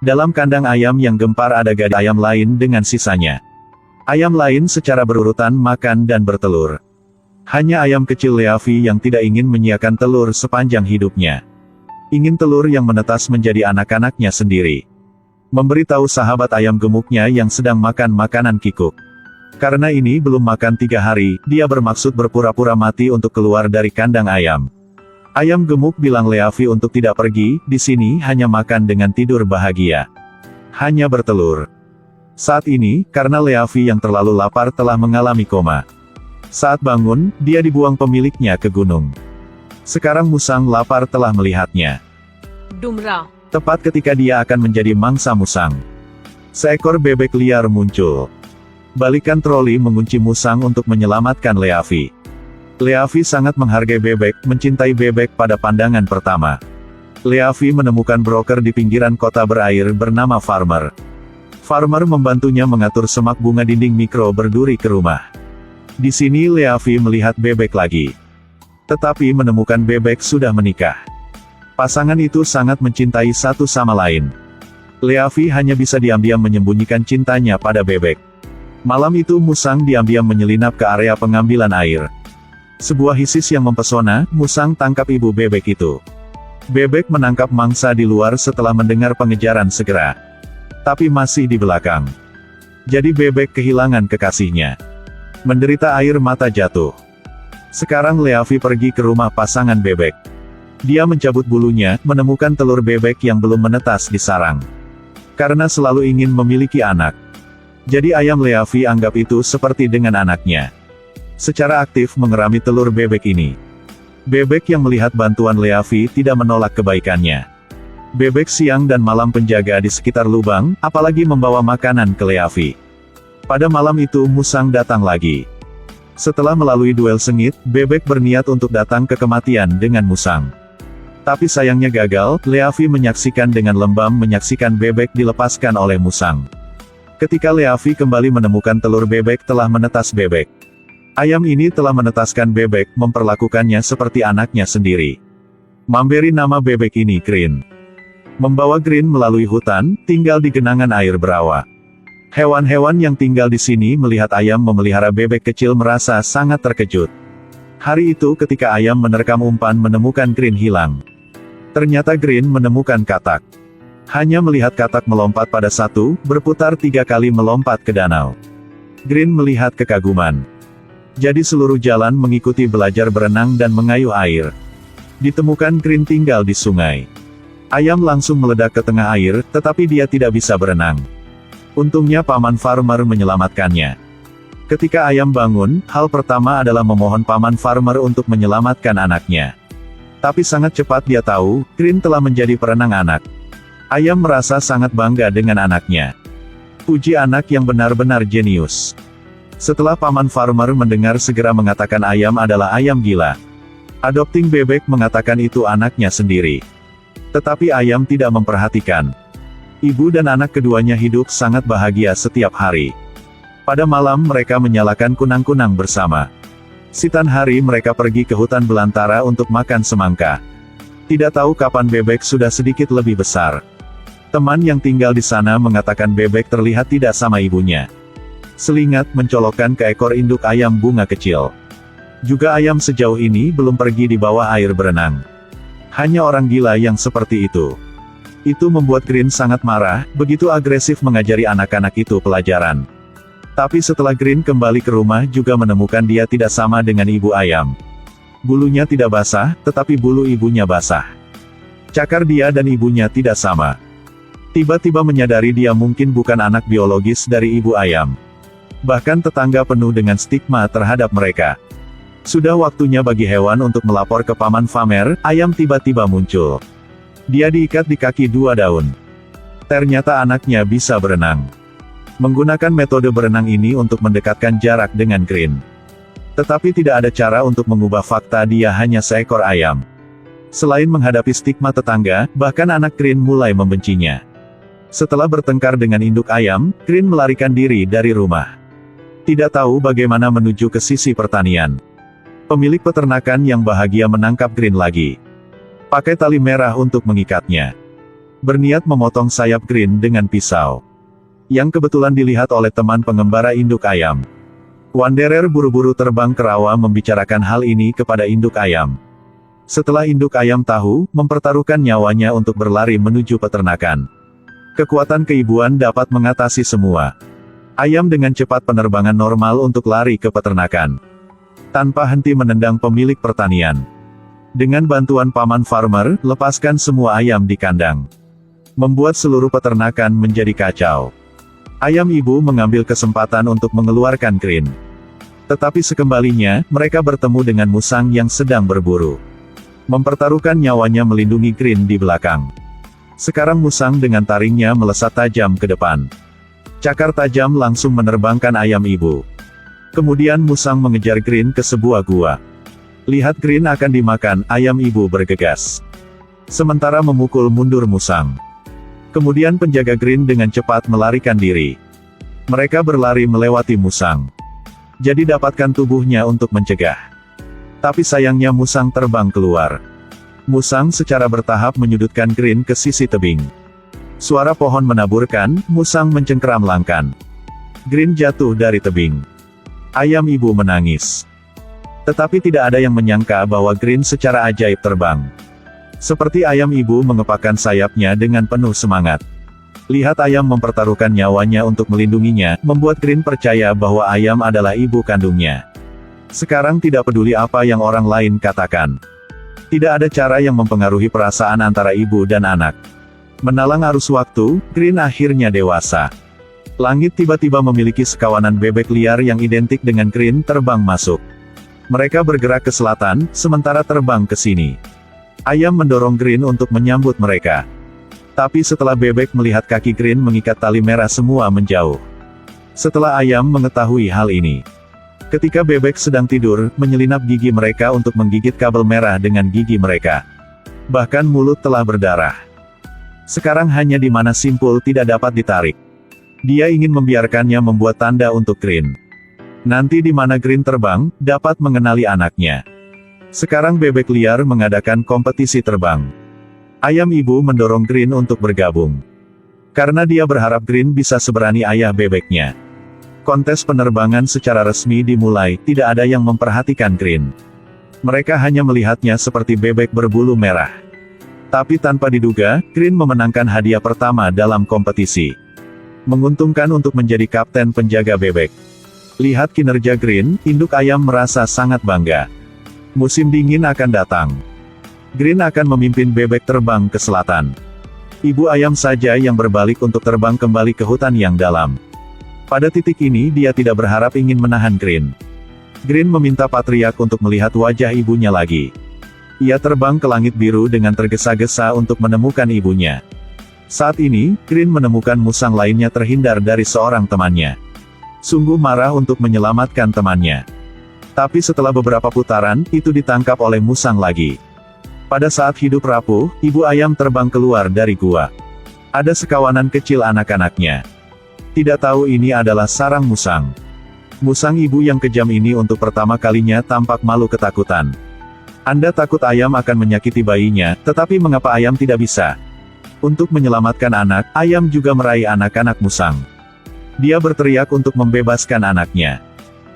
Dalam kandang ayam yang gempar ada gadis ayam lain dengan sisanya. Ayam lain secara berurutan makan dan bertelur. Hanya ayam kecil Leafi yang tidak ingin menyiakan telur sepanjang hidupnya. Ingin telur yang menetas menjadi anak-anaknya sendiri. Memberitahu sahabat ayam gemuknya yang sedang makan makanan kikuk. Karena ini belum makan 3 hari, dia bermaksud berpura-pura mati untuk keluar dari kandang ayam. Ayam gemuk bilang Leafi untuk tidak pergi, di sini hanya makan dengan tidur bahagia. Hanya bertelur. Saat ini, karena Leafi yang terlalu lapar telah mengalami koma. Saat bangun, dia dibuang pemiliknya ke gunung. Sekarang musang lapar telah melihatnya. Dumra. Tepat ketika dia akan menjadi mangsa musang. Seekor bebek liar muncul. Balikan troli mengunci musang untuk menyelamatkan Leafi. Leafi sangat menghargai bebek, mencintai bebek pada pandangan pertama. Leafi menemukan broker di pinggiran kota berair bernama Farmer. Farmer membantunya mengatur semak bunga dinding mikro berduri ke rumah. Di sini Leafi melihat bebek lagi. Tetapi menemukan bebek sudah menikah. Pasangan itu sangat mencintai satu sama lain. Leafi hanya bisa diam-diam menyembunyikan cintanya pada bebek. Malam itu musang diam-diam menyelinap ke area pengambilan air. Sebuah hisis yang mempesona, musang tangkap ibu bebek itu. Bebek menangkap mangsa di luar setelah mendengar pengejaran segera. Tapi masih di belakang. Jadi bebek kehilangan kekasihnya. Menderita air mata jatuh. Sekarang Leafi pergi ke rumah pasangan bebek. Dia mencabut bulunya, menemukan telur bebek yang belum menetas di sarang. Karena selalu ingin memiliki anak. Jadi ayam Leafi anggap itu seperti dengan anaknya. Secara aktif mengerami telur bebek ini. Bebek yang melihat bantuan Leafi tidak menolak kebaikannya. Bebek siang dan malam penjaga di sekitar lubang, apalagi membawa makanan ke Leafi. Pada malam itu musang datang lagi. Setelah melalui duel sengit, bebek berniat untuk datang ke kematian dengan musang. Tapi sayangnya gagal, Leafi menyaksikan dengan lembam menyaksikan bebek dilepaskan oleh musang. Ketika Leafi kembali menemukan telur bebek telah menetas bebek. Ayam ini telah menetaskan bebek, memperlakukannya seperti anaknya sendiri. Memberi nama bebek ini Green. Membawa Green melalui hutan, tinggal di genangan air berawa. Hewan-hewan yang tinggal di sini melihat ayam memelihara bebek kecil merasa sangat terkejut. Hari itu ketika ayam menerkam umpan menemukan Green hilang. Ternyata Green menemukan katak. Hanya melihat katak melompat pada satu, berputar 3 kali melompat ke danau. Green melihat kekaguman. Jadi seluruh jalan mengikuti belajar berenang dan mengayuh air. Ditemukan Green tinggal di sungai. Ayam langsung meledak ke tengah air, tetapi dia tidak bisa berenang. Untungnya paman Farmer menyelamatkannya. Ketika ayam bangun, hal pertama adalah memohon paman Farmer untuk menyelamatkan anaknya. Tapi sangat cepat dia tahu, Green telah menjadi perenang anak. Ayam merasa sangat bangga dengan anaknya. Puji anak yang benar-benar jenius. Setelah paman Farmer mendengar segera mengatakan ayam adalah ayam gila. Adopting bebek mengatakan itu anaknya sendiri. Tetapi ayam tidak memperhatikan. Ibu dan anak keduanya hidup sangat bahagia setiap hari. Pada malam mereka menyalakan kunang-kunang bersama. Sitan hari mereka pergi ke hutan belantara untuk makan semangka. Tidak tahu kapan bebek sudah sedikit lebih besar. Teman yang tinggal di sana mengatakan bebek terlihat tidak sama ibunya. Selingat mencolokkan ke ekor induk ayam bunga kecil. Juga ayam sejauh ini belum pergi di bawah air berenang. Hanya orang gila yang seperti itu. Itu membuat Green sangat marah, begitu agresif mengajari anak-anak itu pelajaran. Tapi setelah Green kembali ke rumah juga menemukan dia tidak sama dengan ibu ayam. Bulunya tidak basah, tetapi bulu ibunya basah. Cakar dia dan ibunya tidak sama. Tiba-tiba menyadari dia mungkin bukan anak biologis dari ibu ayam. Bahkan tetangga penuh dengan stigma terhadap mereka. Sudah waktunya bagi hewan untuk melapor ke paman Farmer, ayam tiba-tiba muncul. Dia diikat di kaki 2 daun. Ternyata anaknya bisa berenang. Menggunakan metode berenang ini untuk mendekatkan jarak dengan Green. Tetapi tidak ada cara untuk mengubah fakta dia hanya seekor ayam. Selain menghadapi stigma tetangga, bahkan anak Green mulai membencinya. Setelah bertengkar dengan induk ayam, Green melarikan diri dari rumah. Tidak tahu bagaimana menuju ke sisi pertanian. Pemilik peternakan yang bahagia menangkap Green lagi. Pakai tali merah untuk mengikatnya. berniat memotong sayap Green dengan pisau. Yang kebetulan dilihat oleh teman pengembara induk ayam. Wanderer buru-buru terbang ke rawa membicarakan hal ini kepada induk ayam. Setelah induk ayam tahu, mempertaruhkan nyawanya untuk berlari menuju peternakan. Kekuatan keibuan dapat mengatasi semua. Ayam dengan cepat penerbangan normal untuk lari ke peternakan. Tanpa henti menendang pemilik pertanian. Dengan bantuan paman farmer, lepaskan semua ayam di kandang. Membuat seluruh peternakan menjadi kacau. Ayam ibu mengambil kesempatan untuk mengeluarkan Green. Tetapi sekembalinya, mereka bertemu dengan musang yang sedang berburu. Mempertaruhkan nyawanya melindungi Green di belakang. Sekarang musang dengan taringnya melesat tajam ke depan. Cakar tajam langsung menerbangkan ayam ibu. Kemudian musang mengejar Green ke sebuah gua. Lihat Green akan dimakan, ayam ibu bergegas. Sementara memukul mundur musang. Kemudian penjaga Green dengan cepat melarikan diri. Mereka berlari melewati musang. Jadi dapatkan tubuhnya untuk mencegah. Tapi sayangnya musang terbang keluar. Musang secara bertahap menyudutkan Green ke sisi tebing. Suara pohon menaburkan, musang mencengkeram-langkan. Green jatuh dari tebing. Ayam ibu menangis. Tetapi tidak ada yang menyangka bahwa Green secara ajaib terbang. Seperti ayam ibu mengepakkan sayapnya dengan penuh semangat. Lihat ayam mempertaruhkan nyawanya untuk melindunginya, membuat Green percaya bahwa ayam adalah ibu kandungnya. Sekarang tidak peduli apa yang orang lain katakan. Tidak ada cara yang mempengaruhi perasaan antara ibu dan anak. Menalang arus waktu, Green akhirnya dewasa. Langit tiba-tiba memiliki sekawanan bebek liar yang identik dengan Green terbang masuk. Mereka bergerak ke selatan, sementara terbang ke sini. Ayam mendorong Green untuk menyambut mereka. Tapi setelah bebek melihat kaki Green mengikat tali merah, semua menjauh. Setelah ayam mengetahui hal ini. Ketika bebek sedang tidur, menyelinap gigi mereka untuk menggigit kabel merah dengan gigi mereka. Bahkan mulut telah berdarah. Sekarang hanya di mana simpul tidak dapat ditarik. Dia ingin membiarkannya membuat tanda untuk Green. Nanti di mana Green terbang, dapat mengenali anaknya. Sekarang bebek liar mengadakan kompetisi terbang. Ayam ibu mendorong Green untuk bergabung. Karena dia berharap Green bisa seberani ayah bebeknya. Kontes penerbangan secara resmi dimulai, tidak ada yang memperhatikan Green. Mereka hanya melihatnya seperti bebek berbulu merah. Tapi tanpa diduga, Green memenangkan hadiah pertama dalam kompetisi. Menguntungkan untuk menjadi kapten penjaga bebek. Lihat kinerja Green, induk ayam merasa sangat bangga. Musim dingin akan datang. Green akan memimpin bebek terbang ke selatan. Ibu ayam saja yang berbalik untuk terbang kembali ke hutan yang dalam. Pada titik ini dia tidak berharap ingin menahan Green. Green meminta Patriark untuk melihat wajah ibunya lagi. Ia terbang ke langit biru dengan tergesa-gesa untuk menemukan ibunya. Saat ini, Green menemukan musang lainnya terhindar dari seorang temannya. Sungguh marah untuk menyelamatkan temannya. Tapi setelah beberapa putaran, itu ditangkap oleh musang lagi. Pada saat hidup rapuh, ibu ayam terbang keluar dari gua. Ada sekawanan kecil anak-anaknya. Tidak tahu ini adalah sarang musang. Musang ibu yang kejam ini untuk pertama kalinya tampak malu ketakutan. Anda takut ayam akan menyakiti bayinya, tetapi mengapa ayam tidak bisa? Untuk menyelamatkan anak, ayam juga meraih anak-anak musang. Dia berteriak untuk membebaskan anaknya.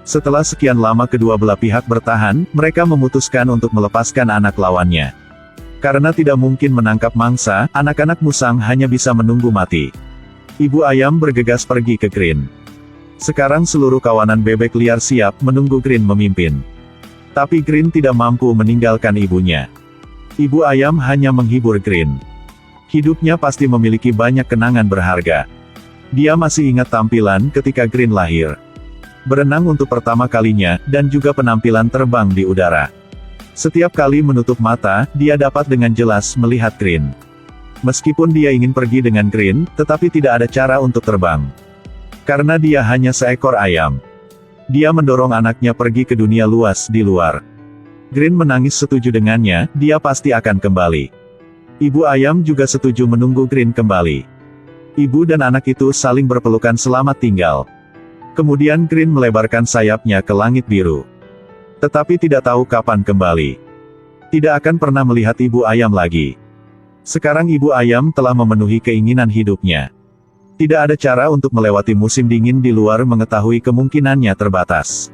Setelah sekian lama kedua belah pihak bertahan, mereka memutuskan untuk melepaskan anak lawannya. Karena tidak mungkin menangkap mangsa, anak-anak musang hanya bisa menunggu mati. Ibu ayam bergegas pergi ke Green. Sekarang seluruh kawanan bebek liar siap menunggu Green memimpin. Tapi Green tidak mampu meninggalkan ibunya. Ibu ayam hanya menghibur Green. Hidupnya pasti memiliki banyak kenangan berharga. Dia masih ingat tampilan ketika Green lahir. Berenang untuk pertama kalinya, dan juga penampilan terbang di udara. Setiap kali menutup mata, dia dapat dengan jelas melihat Green. Meskipun dia ingin pergi dengan Green, tetapi tidak ada cara untuk terbang. Karena dia hanya seekor ayam. Dia mendorong anaknya pergi ke dunia luas di luar. Green menangis setuju dengannya, dia pasti akan kembali. Ibu ayam juga setuju menunggu Green kembali. Ibu dan anak itu saling berpelukan selamat tinggal. Kemudian Green melebarkan sayapnya ke langit biru. Tetapi tidak tahu kapan kembali. Tidak akan pernah melihat ibu ayam lagi. Sekarang ibu ayam telah memenuhi keinginan hidupnya. Tidak ada cara untuk melewati musim dingin di luar mengetahui kemungkinannya terbatas.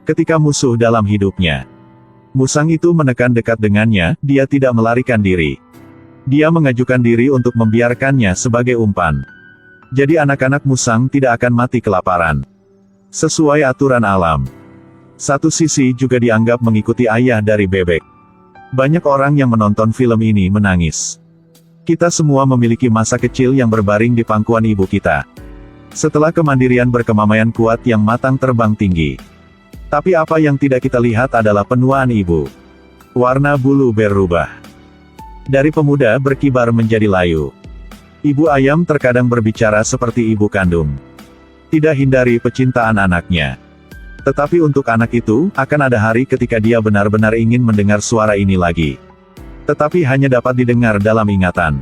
Ketika musuh dalam hidupnya, musang itu menekan dekat dengannya, dia tidak melarikan diri. Dia mengajukan diri untuk membiarkannya sebagai umpan. Jadi anak-anak musang tidak akan mati kelaparan. Sesuai aturan alam. Satu sisi juga dianggap mengikuti ayah dari bebek. Banyak orang yang menonton film ini menangis. Kita semua memiliki masa kecil yang berbaring di pangkuan ibu kita. Setelah kemandirian berkemamaian kuat yang matang terbang tinggi. Tapi apa yang tidak kita lihat adalah penuaan ibu. Warna bulu berubah. Dari pemuda berkibar menjadi layu. Ibu ayam terkadang berbicara seperti ibu kandung. Tidak hindari pecintaan anaknya. Tetapi untuk anak itu, akan ada hari ketika dia benar-benar ingin mendengar suara ini lagi. Tetapi hanya dapat didengar dalam ingatan.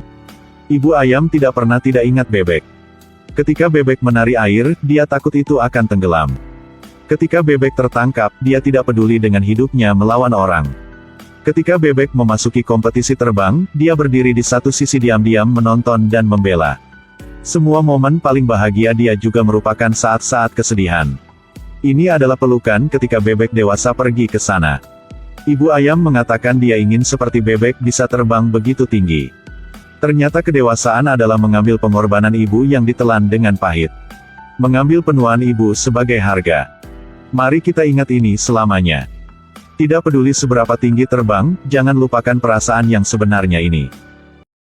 Ibu ayam tidak pernah tidak ingat bebek. Ketika bebek menari air, dia takut itu akan tenggelam. Ketika bebek tertangkap, dia tidak peduli dengan hidupnya melawan orang. Ketika bebek memasuki kompetisi terbang, dia berdiri di satu sisi diam-diam menonton dan membela. Semua momen paling bahagia dia juga merupakan saat-saat kesedihan. Ini adalah pelukan ketika bebek dewasa pergi ke sana. Ibu ayam mengatakan dia ingin seperti bebek bisa terbang begitu tinggi. Ternyata kedewasaan adalah mengambil pengorbanan ibu yang ditelan dengan pahit. Mengambil penuaan ibu sebagai harga. Mari kita ingat ini selamanya. Tidak peduli seberapa tinggi terbang, jangan lupakan perasaan yang sebenarnya ini.